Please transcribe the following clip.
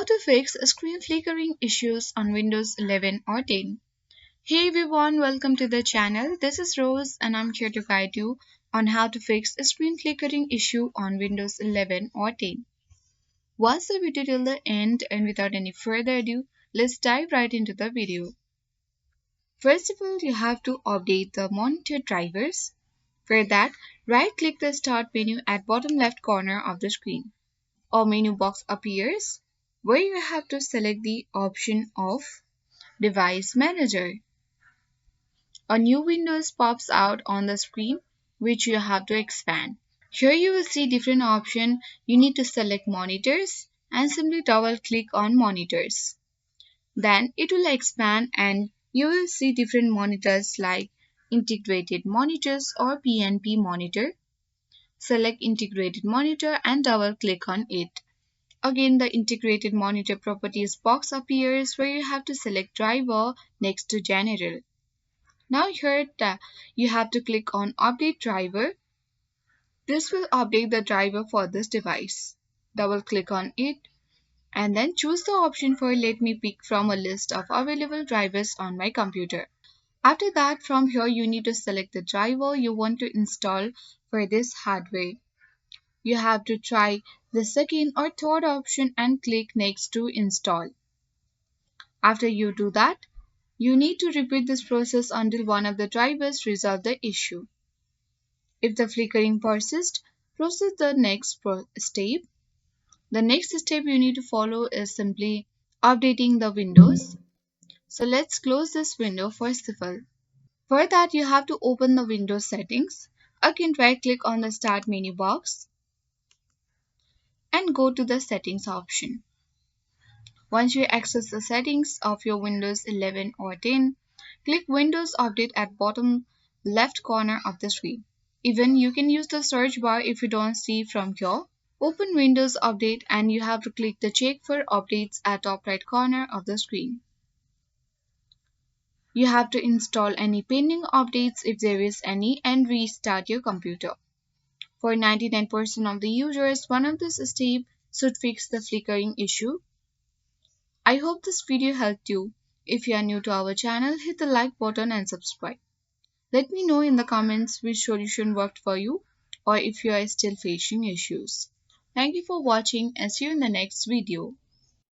How to fix screen flickering issues on Windows 11 or 10. Hey everyone, welcome to the channel. This is Rose and I'm here to guide you on how to fix a screen flickering issue on Windows 11 or 10. Watch the video till the end, and without any further ado, let's dive right into the video. First of all, you have to update the monitor drivers. For that, right click the Start menu at bottom left corner of the screen. A menu box appears where you have to select the option of Device Manager. A new window pops out on the screen which you have to expand. Here you will see different options. You need to select Monitors and simply double click on Monitors. Then it will expand and you will see different monitors like Integrated Monitors or PNP Monitor. Select Integrated Monitor and double click on it. Again, the Integrated Monitor Properties box appears where you have to select Driver next to General. Now here you have to click on Update Driver. This will update the driver for this device. Double click on it and then choose the option for Let me pick from a list of available drivers on my computer. After that, from here you need to select the driver you want to install for this hardware. You have to try the second or third option and click Next to install. After you do that, you need to repeat this process until one of the drivers resolve the issue. If the flickering persists, proceed the next step. The next step you need to follow is simply updating the Windows. So let's close this window first of all. For that, you have to open the Windows settings. Again, right click on the Start menu box and go to the Settings option. Once you access the settings of your Windows 11 or 10, click Windows Update at bottom left corner of the screen. Even you can use the search bar if you don't see from here. Open Windows Update and you have to click the Check for Updates at top right corner of the screen. You have to install any pending updates if there is any and restart your computer. For 99% of the users, one of these steps should fix the flickering issue. I hope this video helped you. If you are new to our channel, hit the like button and subscribe. Let me know in the comments which solution worked for you or if you are still facing issues. Thank you for watching and see you in the next video.